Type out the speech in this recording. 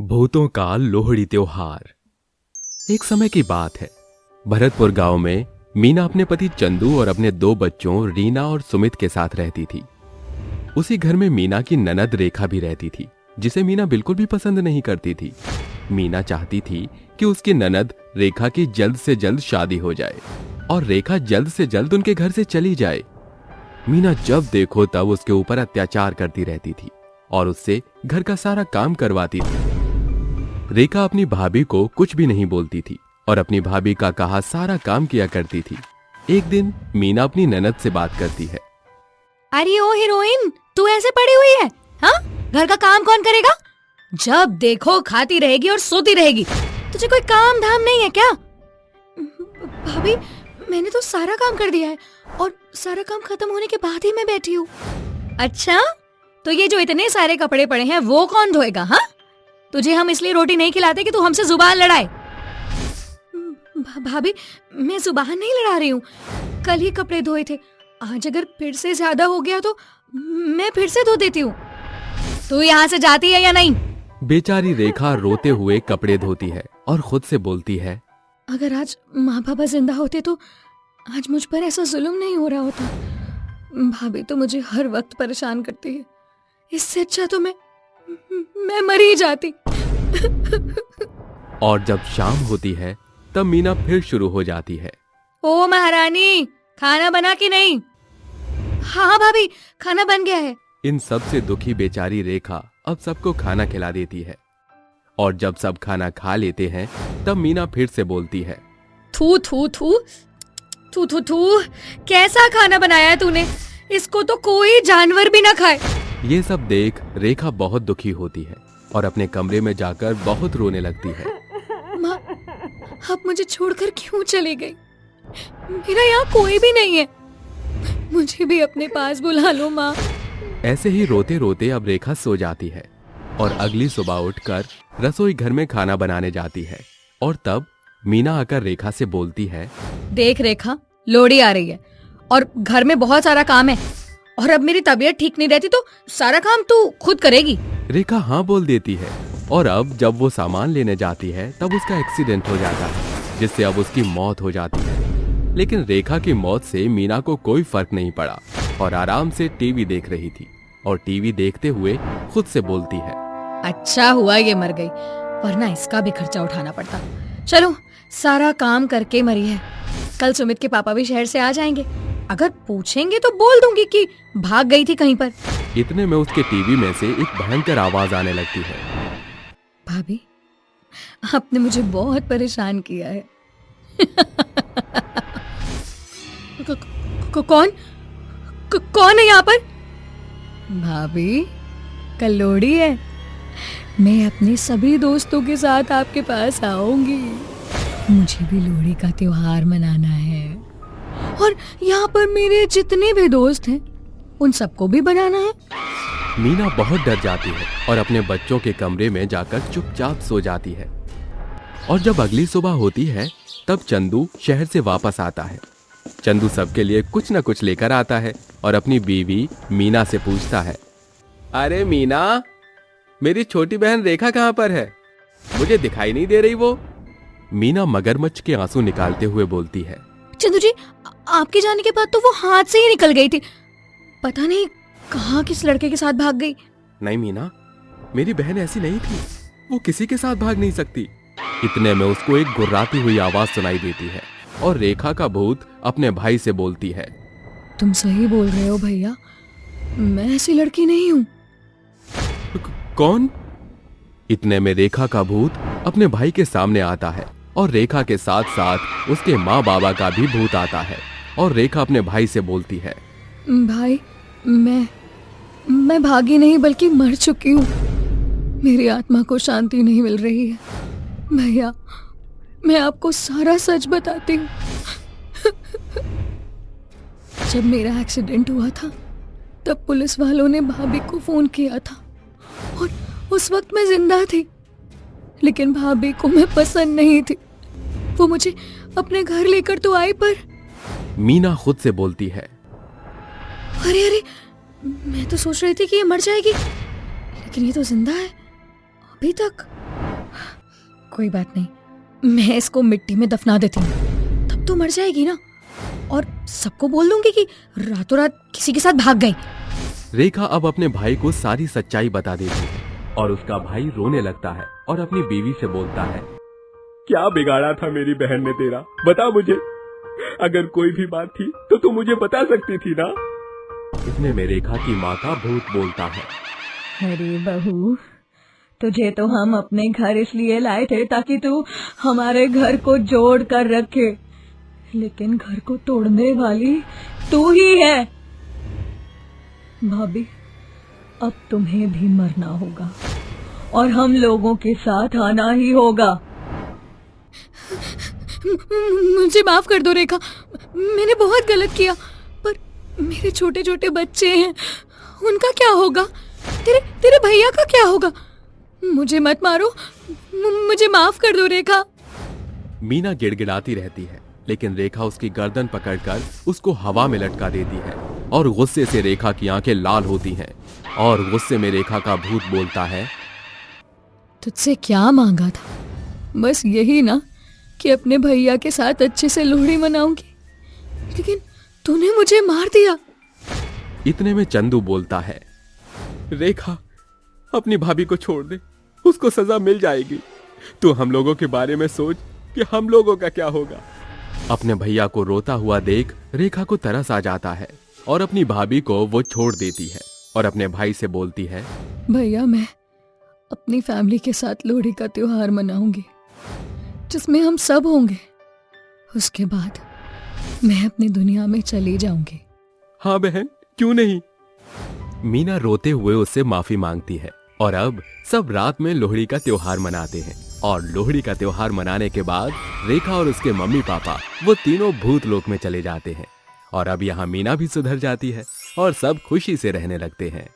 भूतों का लोहड़ी त्योहार। एक समय की बात है। भरतपुर गांव में मीना अपने पति चंदू और अपने दो बच्चों रीना और सुमित के साथ रहती थी। उसी घर में मीना की ननद रेखा भी रहती थी, जिसे मीना बिल्कुल भी पसंद नहीं करती थी। मीना चाहती थी कि उसकी ननद रेखा की जल्द से जल्द शादी हो जाए और रेखा जल्द से जल्द उनके घर से चली जाए। मीना जब देखो तब उसके ऊपर अत्याचार करती रहती थी और उससे घर का सारा काम करवाती थी। रेखा अपनी भाभी को कुछ भी नहीं बोलती थी और अपनी भाभी का कहा सारा काम किया करती थी। एक दिन मीना अपनी ननद से बात करती है। अरे ओ हीरोइन, तू ऐसे पड़ी हुई है? हाँ, घर का काम कौन करेगा? जब देखो खाती रहेगी और सोती रहेगी। तुझे कोई काम धाम नहीं है क्या? भाभी, मैंने तो सारा काम कर दिया है और सारा काम खत्म होने के बाद ही मैं बैठी हूँ। अच्छा, तो ये जो इतने सारे कपड़े पड़े हैं वो कौन धोएगा? हाँ, तुझे हम इसलिए रोटी नहीं खिलाते कि तू हमसे जुबान लड़ाए। भाभी, मैं जुबान नहीं लड़ा रही हूँ। कल ही कपड़े धोए थे, आज अगर फिर से ज्यादा हो गया तो मैं फिर से धो देती हूँ। तू यहाँ से जाती है या नहीं? बेचारी रेखा रोते हुए कपड़े धोती है और खुद से बोलती है, अगर आज माँ बाबा जिंदा होते तो आज मुझ पर ऐसा जुल्म नहीं हो रहा होता। भाभी तो मुझे हर वक्त परेशान करती है, इससे अच्छा तो मैं मर ही जाती। और जब शाम होती है तब मीना फिर शुरू हो जाती है। ओ महारानी, खाना बना कि नहीं? हाँ भाभी, खाना बन गया है। इन सब से दुखी बेचारी रेखा अब सबको खाना खिला देती है और जब सब खाना खा लेते हैं तब मीना फिर से बोलती है, थू थू थू थू थू थू, कैसा खाना बनाया है तूने? इसको तो कोई जानवर भी ना खाए। ये सब देख रेखा बहुत दुखी होती है और अपने कमरे में जाकर बहुत रोने लगती है। माँ, आप मुझे छोड़कर क्यों चली गई? मेरा यहाँ कोई भी नहीं है, मुझे भी अपने पास बुला लो माँ। ऐसे ही रोते रोते अब रेखा सो जाती है और अगली सुबह उठकर रसोई घर में खाना बनाने जाती है। और तब मीना आकर रेखा से बोलती है, देख रेखा, लोहड़ी आ रही है और घर में बहुत सारा काम है और अब मेरी तबीयत ठीक नहीं रहती तो सारा काम तू खुद करेगी। रेखा हाँ बोल देती है और अब जब वो सामान लेने जाती है तब उसका एक्सीडेंट हो जाता है, जिससे अब उसकी मौत हो जाती है। लेकिन रेखा की मौत से मीना को कोई फर्क नहीं पड़ा और आराम से टीवी देख रही थी और टीवी देखते हुए खुद से बोलती है, अच्छा हुआ ये मर गई, वरना इसका भी खर्चा उठाना पड़ता। चलो, सारा काम करके मरी है। कल सुमित के पापा भी शहर से आ जाएंगे, अगर पूछेंगे तो बोल दूंगी कि भाग गई थी कहीं पर। इतने में उसके टीवी में से एक भयंकर आवाज आने लगती है। भाभी, आपने मुझे बहुत परेशान किया है। कौन है यहाँ पर? भाभी, कल लोहड़ी है, मैं अपने सभी दोस्तों के साथ आपके पास आऊंगी। मुझे भी लोहड़ी का त्योहार मनाना है और यहाँ पर मेरे जितने भी दोस्त हैं उन सबको भी बनाना है। मीना बहुत डर जाती है और अपने बच्चों के कमरे में जाकर चुपचाप सो जाती है। और जब अगली सुबह होती है तब चंदू शहर से वापस आता है। चंदू सबके लिए कुछ न कुछ लेकर आता है और अपनी बीवी मीना से पूछता है, अरे मीना, मेरी छोटी बहन रेखा कहाँ पर है? मुझे दिखाई नहीं दे रही वो। मीना मगरमच्छ के आंसू निकालते हुए बोलती है, चंदू जी, आपके जाने के बाद तो वो हाथ से ही निकल गई थी, पता नहीं कहाँ किस लड़के के साथ भाग गई। नहीं मीना, मेरी बहन ऐसी नहीं थी, वो किसी के साथ भाग नहीं सकती। इतने में उसको एक गुर्राती हुई आवाज सुनाई देती है और रेखा का भूत अपने भाई से बोलती है, तुम सही बोल रहे हो भैया, मैं ऐसी लड़की नहीं हूँ। कौन? इतने में रेखा का भूत अपने भाई के सामने आता है और रेखा के साथ साथ उसके माँ बाबा का भी भूत आता है और रेखा अपने भाई से बोलती है, भाई, मैं भागी नहीं बल्कि मर चुकी हूँ। मेरी आत्मा को शांति नहीं मिल रही है। भैया, मैं आपको सारा सच बताती हूँ। जब मेरा एक्सीडेंट हुआ था तब पुलिस वालों ने भाभी को फोन किया था और उस वक्त मैं जिंदा थी, लेकिन भाभी को मैं पसंद नहीं थी। वो मुझे अपने घर लेकर तो आई, पर मीना खुद से बोलती है, अरे अरे, मैं तो सोच रही थी कि ये मर जाएगी, लेकिन ये तो जिंदा है अभी तक। कोई बात नहीं, मैं इसको मिट्टी में दफना देती हूँ, तब तो मर जाएगी ना। और सबको बोल दूंगी कि रातों रात किसी के साथ भाग गई। रेखा अब अपने भाई को सारी सच्चाई बता देती है और उसका भाई रोने लगता है और अपनी बीवी से बोलता है, क्या बिगाड़ा था मेरी बहन ने तेरा, बता मुझे। अगर कोई भी बात थी तो तू मुझे बता सकती थी ना। इतने में रेखा की माँ का भूत बोलता है, अरे बहू, तुझे तो हम अपने घर इसलिए लाए थे ताकि तू हमारे घर को जोड़ कर रखे, लेकिन घर को तोड़ने वाली तू ही है। भाभी, अब तुम्हें भी मरना होगा और हम लोगों के साथ आना ही होगा। मुझे माफ कर दो रेखा, मैंने बहुत गलत किया, पर मेरे छोटे छोटे बच्चे हैं, उनका क्या होगा? तेरे भैया का क्या होगा? मुझे मत मारो, मुझे माफ कर दो रेखा। मीना गिड़गिड़ाती रहती है, लेकिन रेखा उसकी गर्दन पकड़कर उसको हवा में लटका देती है और गुस्से से रेखा की आंखें लाल होती हैं और गुस्से में रेखा का भूत बोलता है, तुझसे क्या मांगा था? बस यही ना कि अपने भैया के साथ अच्छे से लोहड़ी मनाऊंगी, लेकिन तूने मुझे मार दिया। इतने में चंदू बोलता है, रेखा अपनी भाभी को छोड़ दे, उसको सजा मिल जाएगी। तू हम लोगों के बारे में सोच कि हम लोगों का क्या होगा। अपने भैया को रोता हुआ देख रेखा को तरस आ जाता है और अपनी भाभी को वो छोड़ देती है और अपने भाई से बोलती है, भैया मैं अपनी फैमिली के साथ लोहड़ी का त्योहार मनाऊंगी, जिसमें हम सब होंगे। उसके बाद मैं अपनी दुनिया में चली जाऊंगी। हाँ बहन, क्यों नहीं। मीना रोते हुए उससे माफी मांगती है और अब सब रात में लोहड़ी का त्योहार मनाते हैं। और लोहड़ी का त्योहार मनाने के बाद रेखा और उसके मम्मी पापा वो तीनों भूत लोक में चले जाते हैं और अब यहाँ मीना भी सुधर जाती है और सब खुशी से रहने लगते हैं।